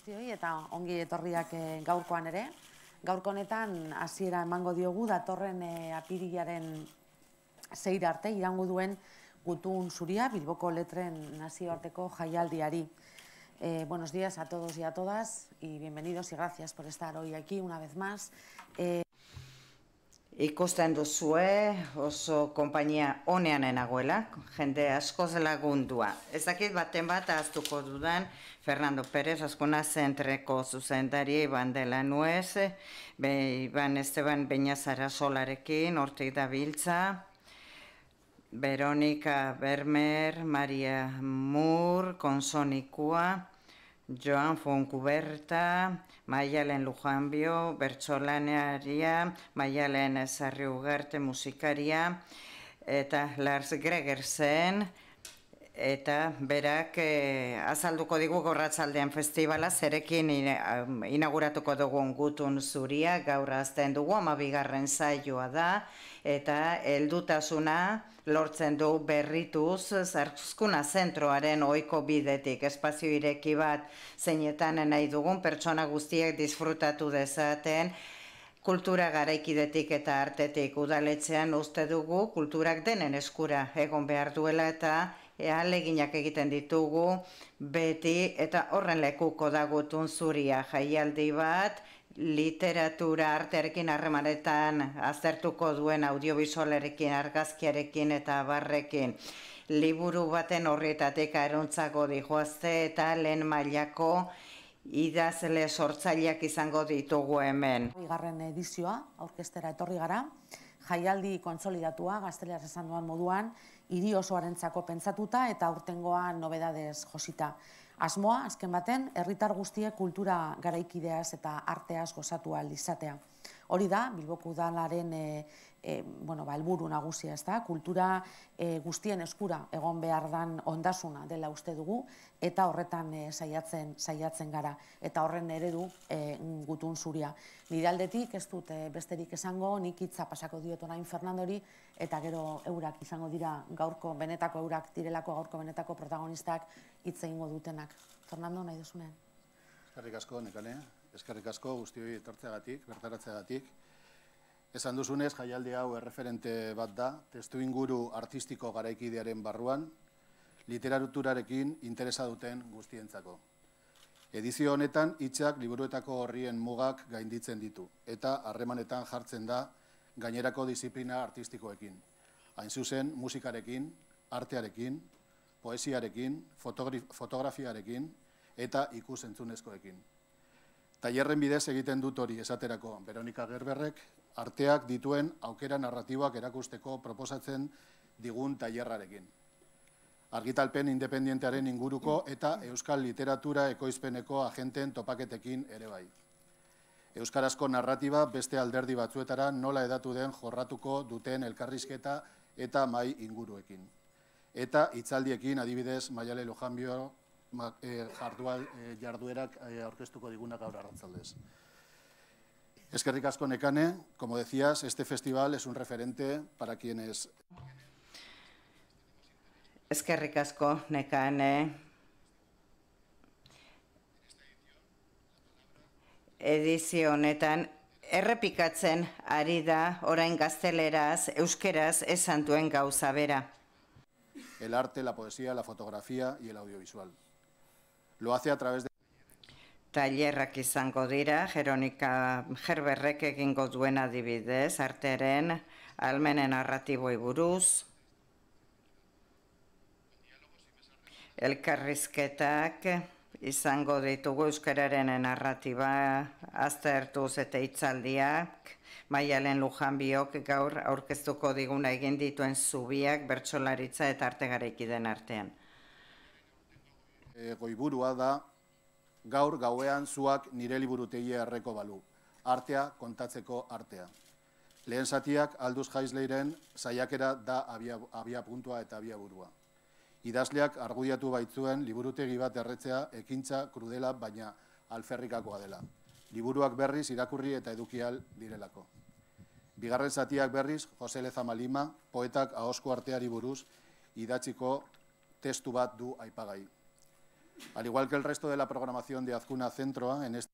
guztioi eta ongi etorriak gaurkoan ere. Gaurko honetan hasiera emango diogu datorren apirilaren 6 arte iraungo duen Gutun Zuria Bilboko Letren nazioarteko jaialdiari. Buenos días a todos y a todas y bienvenidos y gracias por estar hoy aquí una vez más. Ikusten duzue oso konpainia honean enagoela, jende askoz lagundua. Ez dakit baten bat ahaztuko dudan Fernando Pérez Azkuna zentreko zuzendari Iban de la Nuez, Iban Esteban Beñazara Solarekin, hortik dabiltza, Veronika Bermer, Maria Mur, Konsonikua, Joan Foncuberta, Maialen Lujanbio, bertsolanearia, Maialen Sarri Ugarte musikaria, eta Lars Gregersen, eta berak azalduko digu Gorratzaldean festivala, zerekin inauguratuko dugun Gutun Zuria, gaur azten dugu, 12. saioa da, eta heldutasuna lortzen du berrituz Azkuna zentroaren ohiko bidetik, espazio ireki bat zeinetan nahi dugun pertsona guztiek disfrutatu dezaten, kultura garaikidetik eta artetik. Udaletxean uste dugu kulturak denen eskura egon behar duela eta ahaleginak egiten ditugu beti, eta horren lekuko da Gutun Zuria, jaialdi bat, literatura artearekin harremanetan aztertuko duen audiovisualarekin, argazkiarekin eta barrekin. Liburu baten horrietatik aerontzako dijoazte eta lehen mailako idazle sortzaileak izango ditugu hemen. Bigarren edizioa aurkeztera etorri gara, jaialdi kontsolidatua, gazteleraz esan duan moduan, hiri osoarentzako pentsatuta eta aurtengoan nobedades josita. Asmoa, azken baten, herritar guztiek kultura garaikideaz eta arteaz gozatu ahal izatea. Hori da, Bilboko Udalaren helburu nagusia, ez da, kultura guztien eskura egon behar dan ondasuna dela uste dugu, eta horretan saiatzen gara, eta horren eredu Gutun Zuria. Nire aldetik, ez dut besterik esango, nik hitza pasako diot orain Fernandori, eta gero eurak izango dira gaurko benetako eurak direlako gaurko benetako protagonistak hitz egingo dutenak. Fernando, nahi duzunean? Eskerrik asko, Nekane. Eskerrik asko guztioi etortzeagatik, bertaratzeagatik. Esan duzunez, jaialdi hau erreferente bat da, testuinguru artistiko garaikidearen barruan, literaturarekin interesa duten guztientzako. Edizio honetan, hitzak liburuetako horrien mugak gainditzen ditu, eta harremanetan jartzen da gainerako disiplina artistikoekin. Hain zuzen, musikarekin, artearekin, poesiarekin, fotografiarekin eta ikus-entzunezkoekin. Tailerren bidez egiten dut hori esaterako Veronika Gerberrek arteak dituen aukera narratiboak erakusteko proposatzen digun tailerrarekin. Argitalpen independentearen inguruko eta euskal literatura ekoizpeneko agenteen topaketekin ere bai. Euskarazko narratiba beste alderdi batzuetara nola hedatu den jorratuko duten elkarrizketa eta mai inguruekin. Eta hitzaldiekin adibidez Maialen Lujanbio jarduerak aurkeztuko digunak gaur arratsaldez. Eskerrik asko, Nekane. Como decías, este festival es un referente para quienes... Eskerrik asko, Nekane. Edizio honetan errepikatzen ari da orain gazteleraz, euskeraz esan duen gauza bera. El arte, la poesía, la fotografía y el audiovisual. Lo hace a través de... Tailerrak izango dira, Veronika Gerberrek egingo duen adibidez, artearen almenen narratiboi buruz, elkarrizketak izango ditugu euskararen narratiba aztertuz eta hitzaldiak, Maialen Lujanbiok gaur aurkeztuko diguna egin dituen zubiak, bertsolaritza eta arte garaikideen artean. Goiburua da, gaur gauean zuak nire liburutegia erreko balu, artea kontatzeko artea. Lehen zatiak Alduz Jaizleiren saiakera da abia puntua eta abia burua. Idazleak argudiatu baitzuen liburutegi bat erretzea ekintza krudela baina alferrikakoa dela. Liburuak berriz irakurri eta edukial direlako. Bigarren zatiak berriz Jose Lezama Lima, poetak ahozko arteari buruz idatziko testu bat du aipagai. Al igual que el resto de la programación de Azkuna Zentroa, en este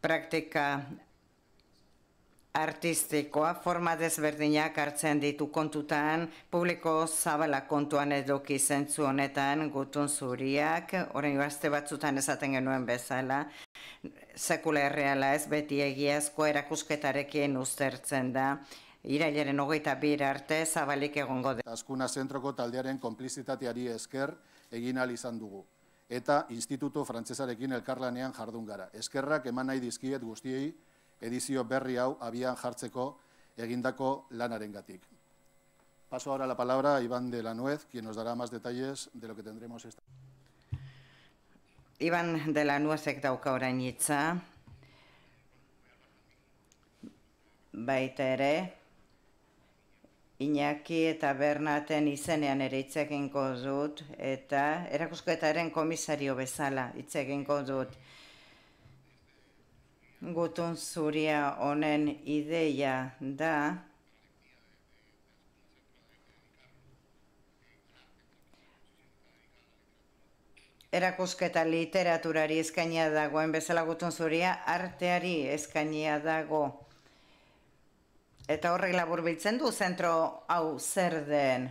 praktika artistikoa forma desberdinak hartzen ditu kontutan, publiko zabala kontuan eduki zentzu honetan Gutun Zuriak, orain aste batzutan esaten genuen bezala, sekula erreala ez beti egiazko erakusketarekin uztertzen da. Irailaren 22 arte zabalik egongo da. Azkuna Zentroko taldearen konplizitateari esker egin ahal izan dugu. Eta Instituto Frantsesarekin elkarlanean jardun gara. Eskerrak eman nahi dizkiet guztiei edizio berri hau abian jartzeko egindako lanarengatik. Paso ahora la palabra a Iván de la Nuez, quien nos dará más detalles de lo que tendremos esta. Iván de la Nuezek dauka orain hitza. Baita ere, Iñaki eta Bernaten izenean ere hitz egingo dut, eta erakusketaren komisario bezala hitz egingo dut. Gutun Zuria honen ideia da erakusketa literaturari eskainia dagoen bezala Gutun Zuria arteari eskainia dago. Eta horrek laburbiltzen du zentro hau zer den.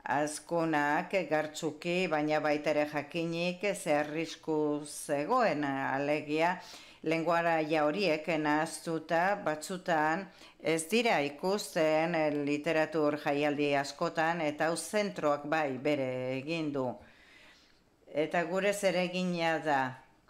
Azkunak gartzuki, baina baita ere jakinik ze arrisku zegoen alegia. Lenguaraia horiek nahaztuta batzutan ez dira ikusten literatur jaialdi askotan eta hau zentroak bai bere egin du. Eta gure zeregina da.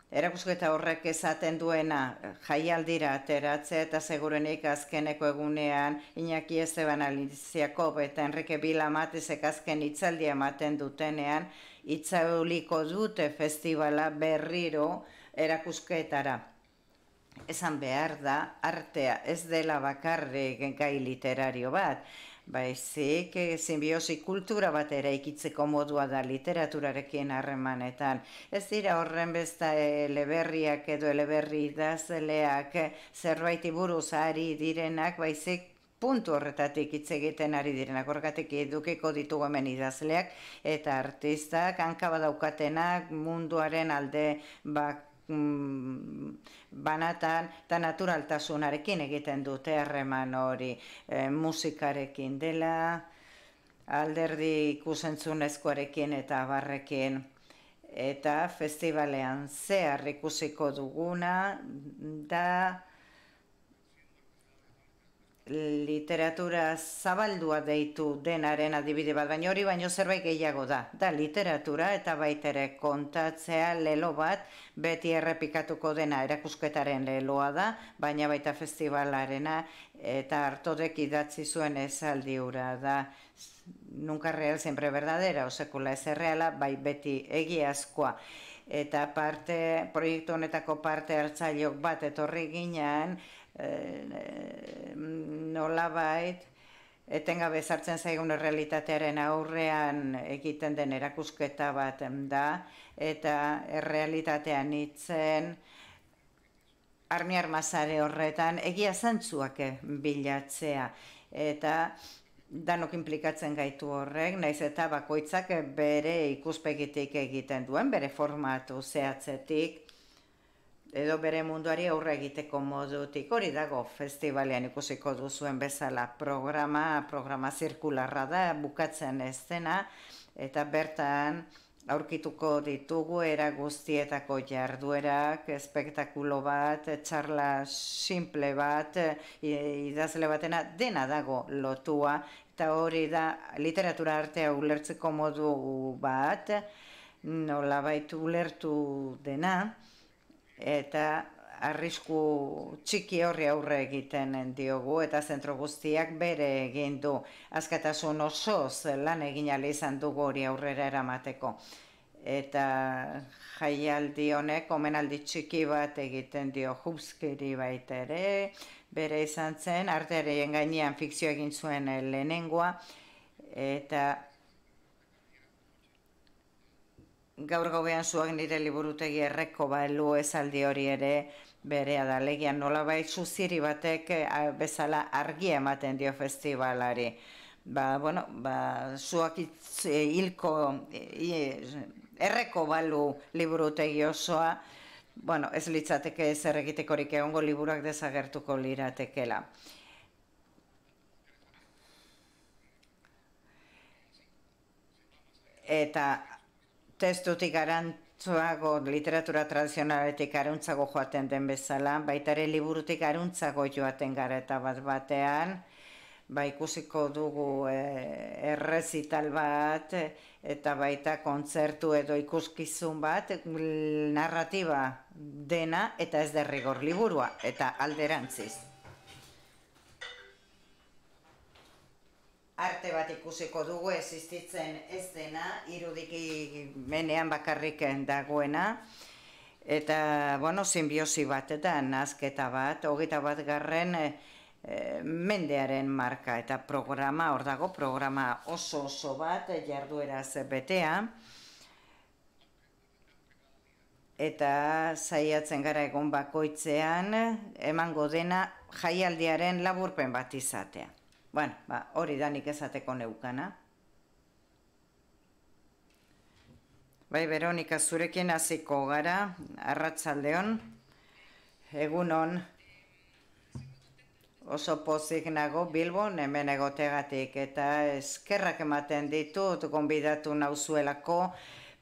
Erakusketa horrek esaten duena jaialdira ateratzea eta segurenik azkeneko egunean Iñaki Esteban Aliziako eta Enrique Vilamatezek azken hitzaldia ematen dutenean itzauliko dute festivala berriro erakusketara. Esan behar da, artea ez dela bakarrik gai literario bat, baizik simbiosi kultura bat eraikitzeko modua da literaturarekin harremanetan. Ez dira horren besta eleberriak edo eleberri idazleak zerbaiti buruz ari direnak, baizik puntu horretatik hitz egiten ari direnak. Horregatik edukiko ditugu hemen idazleak eta artistak hanka badaukatenak munduaren alde banatan eta naturaltasunarekin egiten dute harreman hori, musikarekin dela, alderdi ikusentzunezkoarekin eta abarrekin. Eta festivalean zehar ikusiko duguna da literatura zabaldua deitu denaren adibide bat, baina hori baino zerbait gehiago da. Da literatura eta baita ere kontatzea lelo bat, beti errepikatuko dena erakusketaren leloa da, baina baita festivalarena eta Artodek idatzi zuen esaldi hura da. Nunca real, siempre verdadera, o sekula ez erreala, bai beti egiazkoa. Eta proiektu honetako parte hartzaileok bat etorri ginean, nolabait etengabe sartzen zaigun errealitatearen aurrean egiten den erakusketa bat da, eta errealitatean hitzen armi-armazare horretan egia zantzuak bilatzea, eta danok implikatzen gaitu horrek, naiz eta bakoitzak bere ikuspegitik egiten duen, bere formatu zehatzetik, edo bere munduari aurre egiteko modutik. Hori dago festivalean ikusiko duzuen bezala programa zirkularra da, bukatzen ez dena, eta bertan aurkituko ditugu era guztietako jarduerak, espektakulo bat, txarla simple bat, idazle batena, dena dago lotua, eta hori da literatura artea ulertzeko modu bat, nolabait ulertu dena, eta arrisku txiki horri aurre egiten diogu, eta zentro guztiak bere egin du. Askatasun osoz lan egin ahal izan dugu hori aurrera eramateko. Eta jaialdi honek omenaldi txiki bat egiten dio Hubskiri baita ere, bere izan zen, artearen gainean fikzio egin zuen lehenengoa, eta gaur gauean zuak nire liburutegi erreko balu esaldi hori ere berea da, legian nolabait zuziri batek bezala argia ematen dio festivalari. zuak hilko erreko balu liburutegi osoa, ez litzateke zer egitekorik egongo, liburuak desagertuko liratekela. Eta testutik arantzago, literatura tradizionaletik aruntzago joaten den bezala, baita ere liburutik aruntzago joaten gara eta bat-batean, ikusiko dugu errezital bat, eta baita kontzertu edo ikuskizun bat, narratiba dena eta ez derrigor liburua, eta alderantziz. Arte bat ikusiko dugu existitzen ez dena, irudiki menean bakarrik dagoena, eta, simbiosi bat eta nazketa bat, 21. Mendearen marka eta programa, hor dago, programa oso bat, jardueraz betea, eta saiatzen gara egon bakoitzean, emango dena jaialdiaren laburpen bat izatea. Hori da nik esateko neukana. Veronika, zurekin hasiko gara, arratsaldeon, egunon, oso pozik nago Bilbon hemen egotegatik eta eskerrak ematen ditut gonbidatu nauzuelako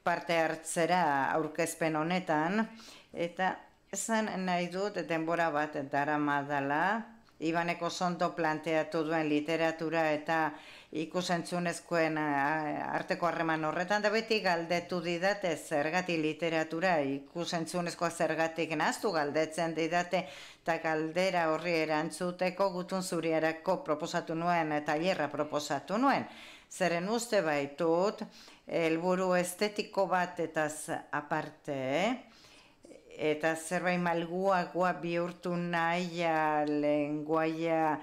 parte hartzera aurkezpen honetan, eta esan nahi dut denbora bat daramadala, Ibaneko Sondo planteatu duen literatura eta ikusentzunezkoen arteko harreman horretan, da beti galdetu didate zergatik literatura, ikusentzunezkoa zergatik nahaztu galdetzen didate, eta galdera horri erantzuteko Gutun Zuriarako proposatu nuen, tailerra proposatu nuen. Zeren uste baitut, helburu estetiko bat eta aparte, eta zerbait malguagoa bihurtu nahia lenguaia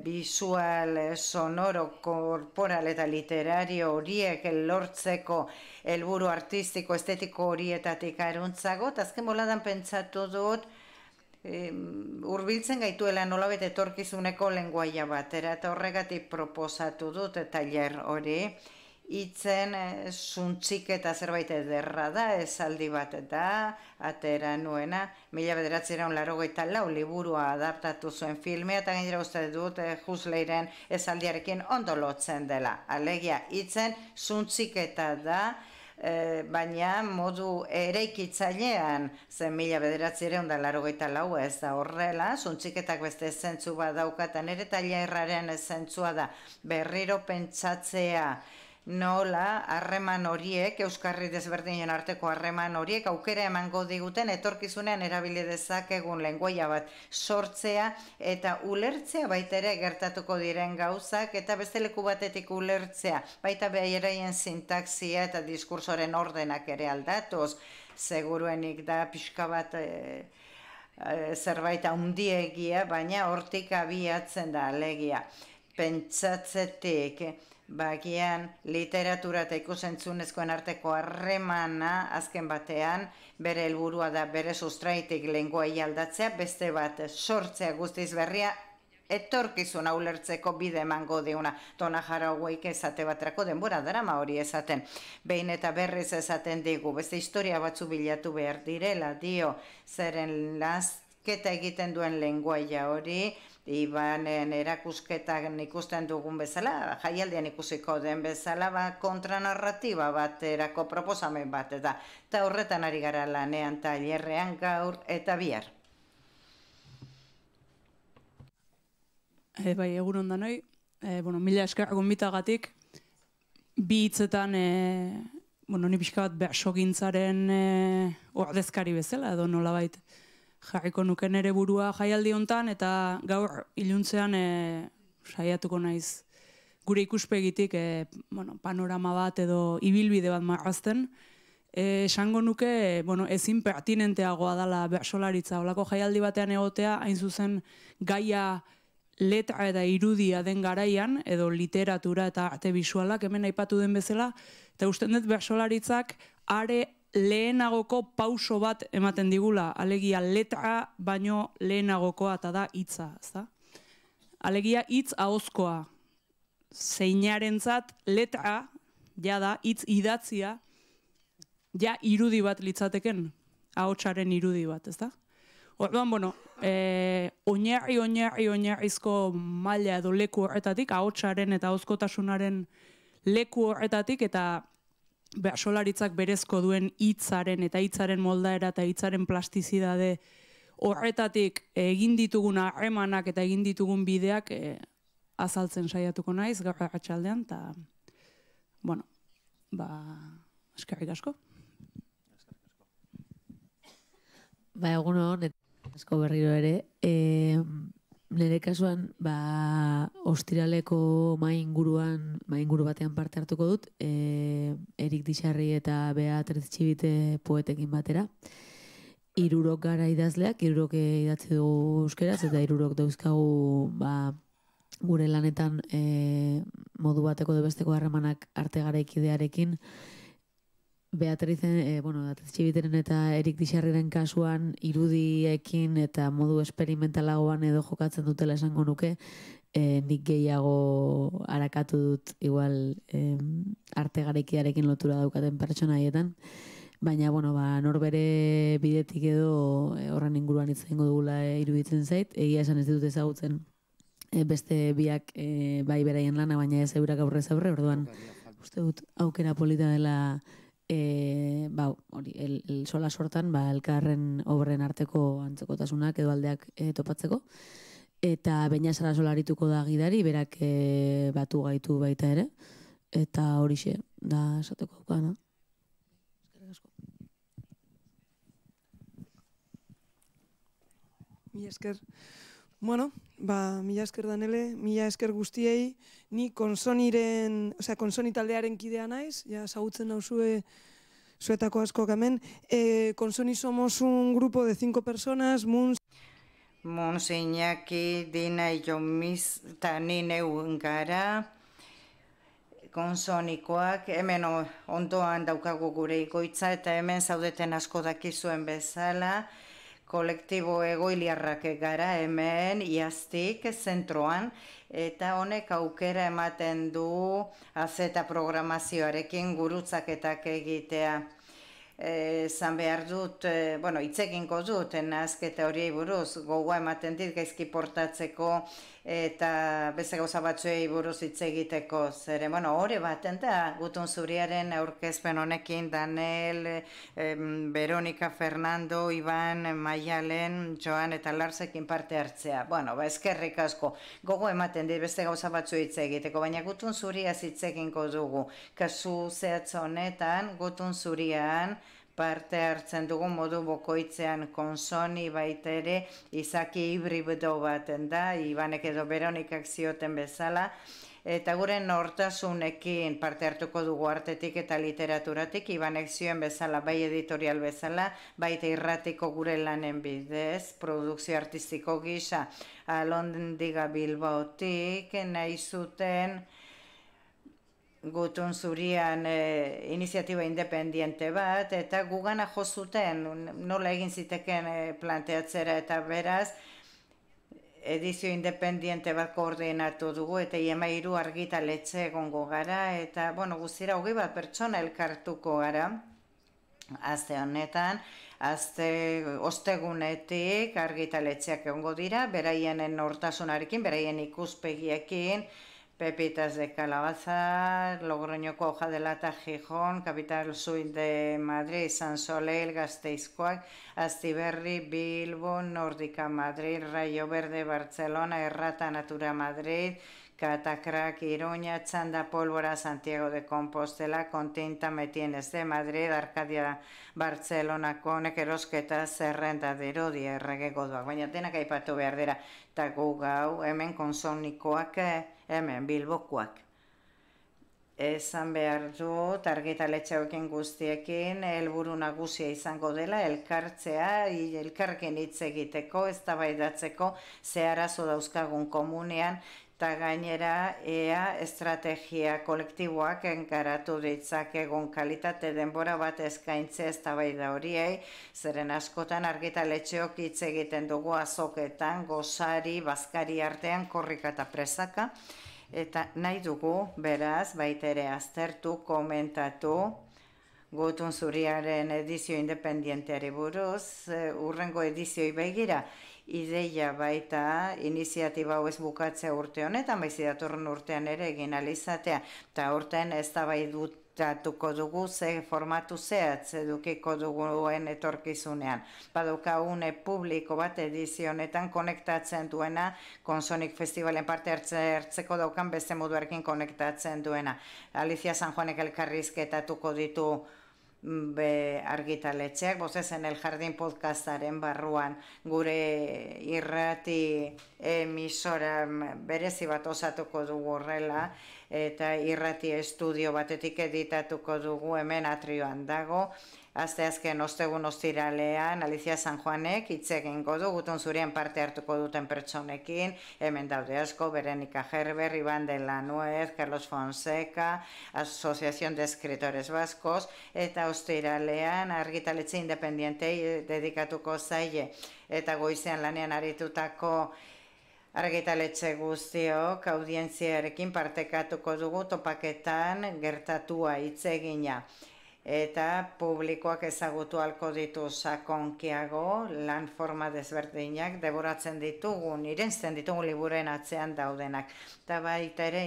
visual, sonoro, korporal eta literario horiek lortzeko helburu artistiko, estetiko horietatik aruntzago, eta azken boladan pentsatu dut hurbiltzen gaituela nolabait etorkizuneko lenguaia batera, eta horregatik proposatu dut tailer hori, hitzen zuntzik eta zerbait ederra da, esaldi bat da, atera nuena, 1984 liburua adaptatu zuen filmea, eta gainera uste dut Husleiren esaldiarekin ondo lotzen dela. Alegia, hitzen zuntzik eta da, baina modu eraikitzailean, zen 1984 ez da horrela, zuntziketak beste zentzu bat daukatan, nire tailerraren zentzua da, berriro pentsatzea, nola harreman horiek, euskarri desberdinen arteko harreman horiek, aukera emango diguten etorkizunean erabili dezakegun lenguaia bat sortzea eta ulertzea baita ere gertatuko diren gauzak eta beste leku batetik ulertzea, baita beheraien sintaksia eta diskursoren ordenak ere aldatuz, seguruenik da pixka bat zerbait handiegia, baina hortik abiatzen da alegia. Pentsatzetik, bagian literatura eta ikusentzunezkoen arteko harremana azken batean bere helburua da bere sustraitik lenguaia aldatzea, beste bat sortzea guztiz berria etorkizuna ulertzeko bide emango diuna. Donna Harawayk esate baterako denbora darama hori esaten. Behin eta berriz esaten digu, beste historia batzu bilatu behar direla, dio, zeren lazketa egiten duen lenguaia hori, Ibanen erakusketan ikusten dugun bezala, jaialdian ikusiko den bezala, kontranarratiba baterako proposamen bat da. Eta horretan ari gara lanean tailerrean gaur eta bihar. Bai, egun ondanoi. Mila esker gonbitagatik, bi hitzetan, ni pixka bat behasogintzaren ordezkari bezala, edo nolabait. Jarriko nuken ere burua jaialdi hontan eta gaur iluntzean saiatuko naiz gure ikuspegitik panorama bat edo ibilbide bat marrazten. Esango nuke ezin pertinenteagoa dela bersolaritza olako jaialdi batean egotea, hain zuzen gaia letra eta irudia den garaian edo literatura eta arte bisualak hemen aipatu den bezala, eta usten dut bersolaritzak are lehenagoko pauso bat ematen digula, alegia letra baino lehenagokoa eta da hitza, ezta? Alegia hitz ahozkoa. zeinarentzat letra, ja da, hitz idatzia, ja irudi bat litzateken, ahotsaren irudi bat, ez da? Orduan, bueno, oinarrizko maila edo leku horretatik, ahotsaren eta ahozkotasunaren leku horretatik, eta solaritzak berezko duen hitzaren eta hitzaren moldaera eta hitzaren plastizidade horretatik egin ditugun harremanak eta egin ditugun bideak azaltzen saiatuko naiz gaur arratsaldean, eta, bueno, eskerrik asko. Egun hon, asko berriro ere, nire kasuan, ostiraleko inguru batean parte hartuko dut, Erik Dixarri eta Beatriz Txibite poetekin batera. 3 gara idazleak, 3 idatzi dugu euskeraz, eta 3 dauzkagu gure lanetan modu bateko edo besteko harremanak arte garaikidearekin. Beatriz Txibiteren eta Erik Dixarriren kasuan irudiekin eta modu esperimentalagoan edo jokatzen dutela esango nuke, nik gehiago harakatu dut igual arte garaikidearekin lotura daukaten pertsonaietan. Baina, norbere bidetik edo horren inguruan hitz egingo dugula iruditzen zait. Egia esan ez ditut ezagutzen beste biak bai beraien lana, baina ez eurak aurrez aurre, orduan uste dut aukera polita dela el sola sortan elkarren obren arteko antzekotasunak edo aldeak topatzeko. Eta Beña Sarasola arituko da gidari, berak batu gaitu baita ere. Eta horixe, da esateko daukana. Mila esker. Bueno, mila esker Danele, mila esker guztiei. Ni konsoni taldearen kidea naiz, ja ezagutzen nauzue zuetako askok hemen. Konsoni somos un grupo de 5 personas, Muns, Iñaki, Dina, Jomis, eta ni neu gara. Konsonikoak, hemen ondoan daukagu gure ikoitza, eta hemen zaudeten asko dakizuen bezala. Kolektibo egoiliarrak gara hemen, iaztik, zentroan, eta honek aukera ematen du azeta programazioarekin gurutzaketak egitea. Zan behar dut, hitz egingo dut, nazketa horiei buruz, gogoa ematen dit gaizki portatzeko eta beste gauza batzuei buruz hitz egiteko. Zeren, hori baten da, Gutun Zuriaren aurkezpen honekin, Danel, Veronika, Fernando, Iban, Maialen, Joan eta Larsekin parte hartzea. Eskerrik asko, gogo ematen dit beste gauza batzu hitz egiteko, baina Gutun Zuriaz hitz egingo dugu. Kasu zehatz honetan, Gutun Zurian, parte hartzen dugu modu bokoitzean konsoni baita ere, izaki hibrido baten da, Ibanek edo Veronikak zioten bezala, eta gure nortasunekin parte hartuko dugu artetik eta literaturatik, Ibanek zioen bezala, bai editorial bezala, baita irratiko gure lanen bidez, produkzio artistiko gisa, Alondiga Bilbaotik, nahi zuten Gutun Zurian iniziatiba independiente bat, eta gugana jo zuten nola egin ziteken planteatzera, eta beraz edizio independiente bat koordinatu dugu, eta IEMA3 argitaletxe egongo gara, eta guztira 20 pertsona elkartuko gara, aste honetan, ostegunetik argitaletxeak egongo dira, beraien nortasunarekin, beraien ikuspegiekin, Pepitas de Calabaza, Logroñoko Hoja de Lata, Gijón, Capital Suite de Madrid, San Soleil, Gasteizkoak, Astiberri, Bilbo, Nórdica Madrid, Rayo Verde, Barcelona, Errata Natura Madrid, Catacrac, Iruña, Txanda Pólvora, Santiago de Compostela, Continta Metienes de Madrid, Arcadia Barcelonako honek erosketa zerrenda dirudi erregeko duak. Baina denak aipatu behar dira, eta gu gau hemen konsonikoak, hemen Bilbokoak. Esan behar dut, argitaletxeokin guztiekin, helburu nagusia izango dela, elkartzea, elkarrekin hitz egiteko, eztabaidatzeko, ze arazo dauzkagun komunean, eta gainera ea estrategia kolektiboak enkaratu ditzakegun kalitate denbora bat eskaintzea eztabaida horiei, zeren askotan argitaletxeok hitz egiten dugu azoketan, gozari, bazkari artean, korrika eta presaka, Eta nahi dugu, beraz, baita ere aztertu, komentatu, Gutun Zuriaren edizio independienteari buruz, urrengo edizioi begira, ideia baita iniziatiba hau ez bukatzea urte honetan, baizik datorren urtean ere egin alizatea, eta urtean eztabaidatuko dugu ze formatu zehatz edukiko duguen etorkizunean. Badaukagun publiko bat edizio honetan konektatzen duena, Konsonik Festivalen parte hartzeko daukan beste moduarekin konektatzen duena. Alicia San Juanek elkarrizketatuko ditu argitaletxeak, Voces en el Jardín podcastaren barruan gure irrati emisora berezi bat osatuko dugu horrela, eta irrati estudio batetik editatuko dugu hemen atrioan dago. Asteazken ostegun ostiralean Alicia San Juanek hitz egingo du Gutun Zurian parte hartuko duten pertsonekin, hemen daude asko, Berenika Gerber, Iván de la Nuez, Carlos Fonseca, Asociación de Escritores Vascos, eta ostiralean argitaletxe independientei dedikatuko zaie, eta goizean lanean aritutako argitaletxe guztiok audientziarekin partekatuko dugu topaketan gertatua hitz egina. Eta publikoak ezagutu halko ditu sakonkiago, lan forma desberdinak deboratzen ditugun, irensten ditugun liburuen atzean daudenak. Eta baita ere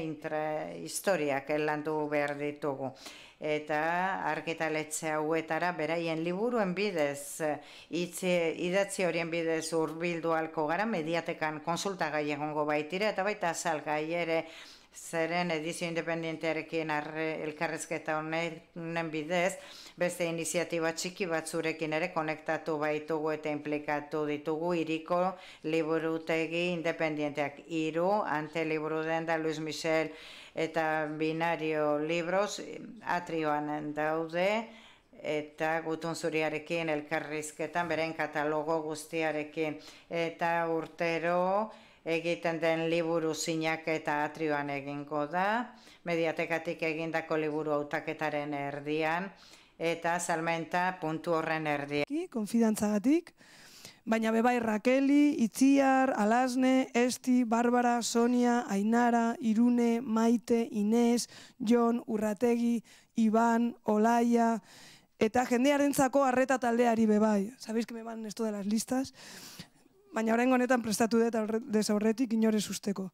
historiak landu behar ditugu. Eta argitaletxe hauetara beraien liburuen bidez, idatzi horien bidez hurbildu halko gara, mediatekan konsultagai egongo baitire, eta baita salgai ere, zeren edizio independientearekin elkarrezketa honen bidez, beste iniziatiba txiki batzurekin ere konektatu baitugu eta implikatu ditugu hiriko liburutegi independienteak. 3 Ante liburu denda Luis Michel eta Binario Libros atrioan daude, eta Gutun Zuriarekin elkarrizketan beren katalogo guztiarekin, eta urtero egiten den liburu zinak eta atrioan egingo da, mediatekatik egindako liburu hautaketaren erdian, eta salmenta puntu horren erdian. Konfidantzagatik, baina bebai Rakeli, Itziar, Alasne, Esti, Barbara, Sonia, Ainara, Irune, Maite, Inés, Jon, Urrategi, Iban, Olaia, eta jendearentzako arreta taldeari bebai. Sabéis que me van esto de las listas? Baina oraingo honetan prestatu dut desaurretik inorez usteko.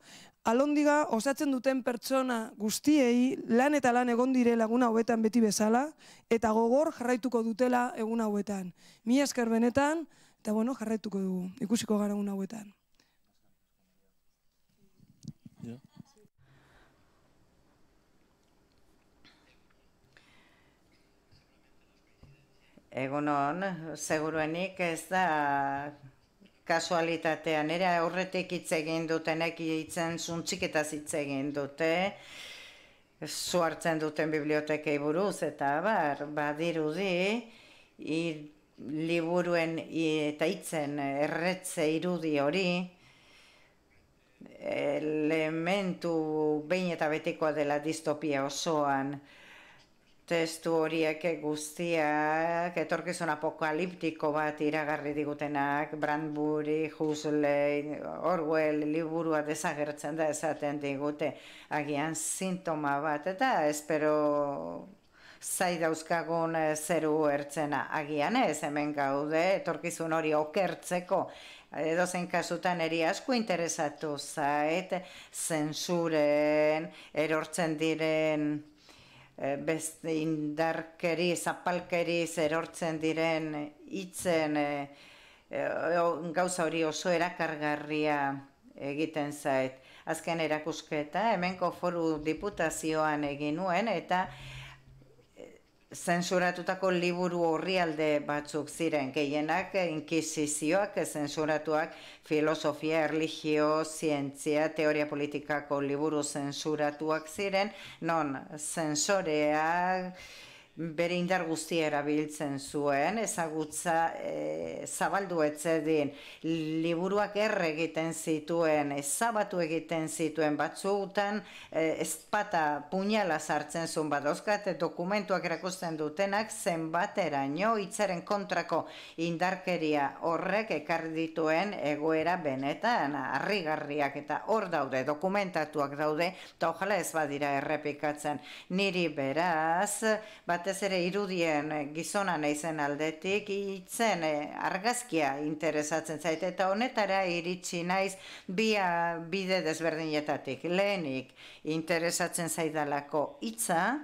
Alondiga osatzen duten pertsona guztiei lan eta lan egon dire lagun hauetan beti bezala, eta gogor jarraituko dutela egun hauetan. Mila esker benetan, eta bueno, jarraituko dugu, ikusiko gara egun hauetan. Egunon, seguruenik ez da kasualitatean, ere aurretik hitz egin dutenek hitzen zuntxiketaz hitz egin dute, zu hartzen duten bibliotekei buruz, eta badirudi, liburuen eta hitzen erretze irudi hori, elementu behin eta betikoa dela distopia osoan, testu horiek guztiak, etorkizun apokaliptiko bat iragarri digutenak, Bradbury, Huxley, Orwell, liburua desagertzen da esaten digute, agian sintoma bat, eta espero zai dauzkagun zeru ertzena, agian ez hemen gaude, etorkizun hori okertzeko, edozein kasutan eri asko interesatu zait, zensuren, erortzen diren, beste indarkeri, zapalkeriz erortzen diren hitzen gauza hori oso erakargarria egiten zait. Azken erakusketa, hemenko Foru Diputazioan egin nuen, eta zensuratutako liburu orrialde batzuk ziren, gehienak inkisizioak zensuratuak, filosofia, erlijio, zientzia, teoria politikako liburu zensuratuak ziren, non zensoreak bere indar guztia erabiltzen zuen, ezagutza zabaldu etzedin, liburuak egiten zituen, ezabatu egiten zituen, batzuetan ezpata puñala sartzen zuen, badauzkat dokumentuak erakusten dutenak zenbateraino hitzaren kontrako indarkeria horrek ekarri dituen egoera benetan harrigarriak, eta hor daude, dokumentatuak daude, eta ojala ez badira errepikatzen. Niri beraz, batez ere irudien gizona naizen aldetik, hitzen argazkia interesatzen zait, eta honetara iritsi naiz bide desberdinetatik. Lehenik interesatzen zaidalako hitza,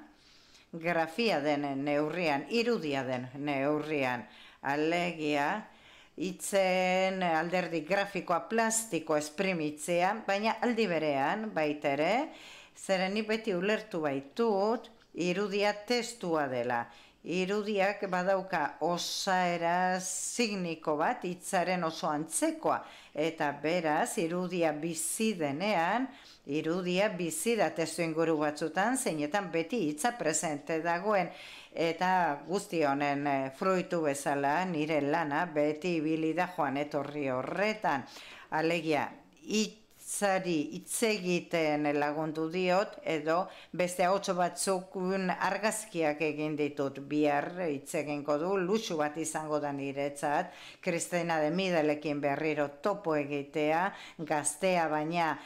grafia den neurrian, irudia den neurrian, alegia, hitzen alderdi grafikoa, plastiko esprimitzea, baina aldi berean, baitere, zeren ni beti ulertu baitut, irudia testua dela. Irudiak badauka osaera signiko bat, hitzaren oso antzekoa, eta beraz, irudia bizi denean, irudia bizi da testu inguru batzutan, zeinetan beti hitza presente dagoen, eta guzti honen fruitu bezala, nire lana, beti ibili da joan etorri horretan. Alegia, hitz egiten lagundu diot, edo beste ahotso batzuk argazkiak egin ditut, bihar hitz egingo du, luxu bat izango da niretzat, Kristina de Midelekin berriro topo egitea, gaztea baina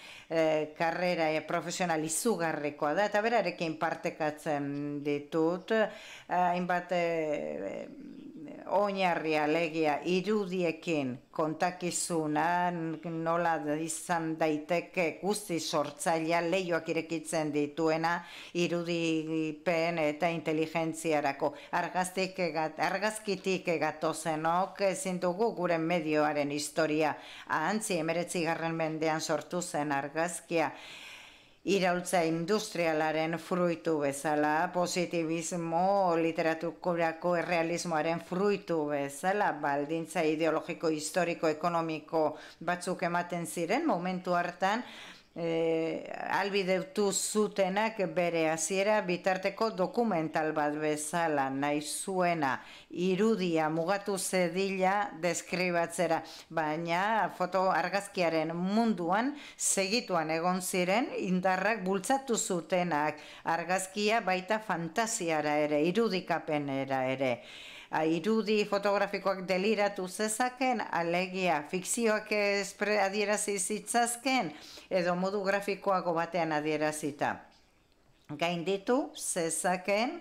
karrera profesional izugarrikoa da, eta berarekin partekatzen ditut, hainbat oinarri alegia irudiekin kontakizuna nola izan daiteke guzti sortzailea leihoak irekitzen dituena irudipen eta inteligentziarako. Argazkitik gatozenok ezin dugu gure medioaren historia ahantzi 19. mendean sortu zen argazkia. Iraultza industrialaren fruitu bezala, positibismo, literaturako errealismoaren fruitu bezala, baldintza ideologiko, historiko, ekonomiko batzuk ematen ziren, momentu hartan, albideutu zutenak bere hasiera bitarteko dokumental bat bezala, nahi zuena, irudia mugatu zedila deskribatzera, baina foto argazkiaren munduan segituan egon ziren indarrak bultzatu zutenak, argazkia baita fantasiara ere, irudikapenera ere. Irudi fotografikoak deliratu zezaken, alegia fikzioak adierazi zitzazken, edo modu grafikoago batean adierazita. Gainditu zezaken,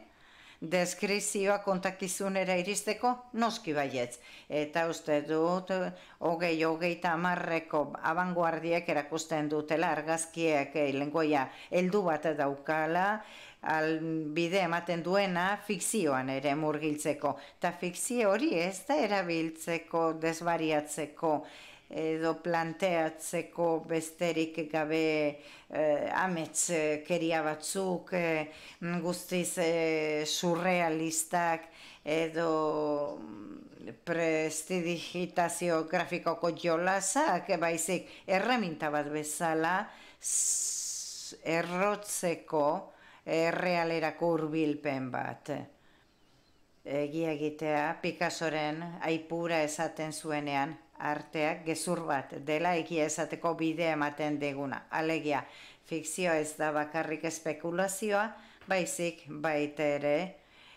deskripzioa kontakizunera iristeko noski baietz. Eta uste dut, 20-30 abanguardiek erakusten dutela, argazkiek lengoia heldu bat daukala, bide ematen duena fikzioan ere murgiltzeko. Eta fikzio hori ez da erabiltzeko, desbariatzeko, edo planteatzeko besterik gabe ametskeria batzuk, guztiz surrealistak, edo prestidigitazio grafikoko jolasak, baizik erreminta bat bezala, errotzeko errealerako hurbilpen bat. Egia egitea, Picassoren aipura esaten zuenean, arteak gezur bat dela egia esateko bidea ematen diguna. Alegia, fikzioa ez da bakarrik espekulazioa, baizik baita ere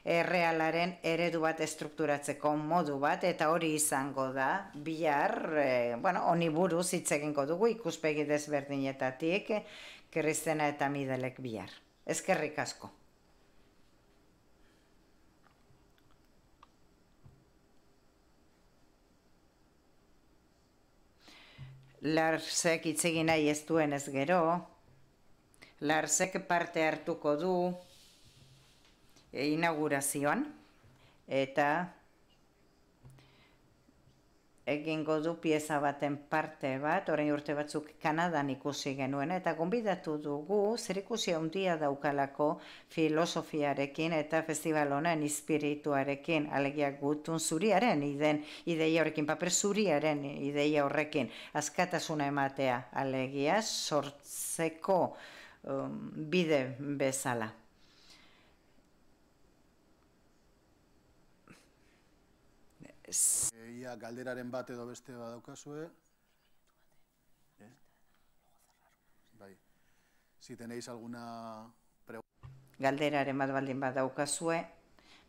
errealaren eredu bat estrukturatzeko modu bat, eta hori izango da, bihar, honi buruz hitz egingo dugu ikuspegi desberdinetatik, Kristina eta Midelek bihar. Eskerrik asko. Larsek hitz egin nahi ez duen ez gero, Larsek parte hartuko du inaugurazioan, eta egingo du pieza baten parte bat, orain urte batzuk Kanadan ikusi genuen, eta gonbidatu dugu zerikusi handia daukalako filosofiarekin eta festival honen espirituarekin, alegia gutun zuriaren ideia horrekin, paper zuriaren ideia horrekin, askatasuna ematea, alegia sortzeko bide bezala. Ia galderaren bat edo beste badaukazue. Bai. Si tenéis alguna pregunta. Galderaren bat baldin badaukazue,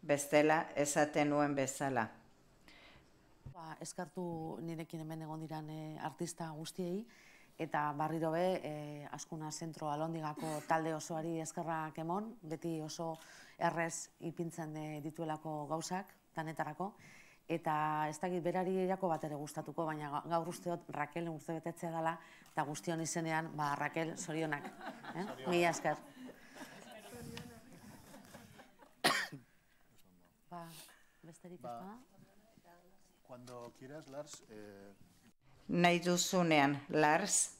bestela esaten nuen bezala. Eskartu nirekin hemen egon diran artista guztiei, eta barriro be, Azkuna Zentro Alondigako talde osoari eskerrak emon, beti oso errez ipintzen dituelako gauzak, danetarako, eta ez dakit berari jako bat ere gustatuko, baina gaur usteot Raquel urte betetzea dela, eta guztion izenean, Raquel, zorionak. Mila esker. Besterik ez da? Cuando quieras, Lars. Nahi duzunean, Lars.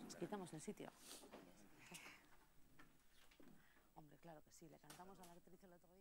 Nos quitamos el sitio. Hombre, claro que sí, le cantamos a la actriz el otro día.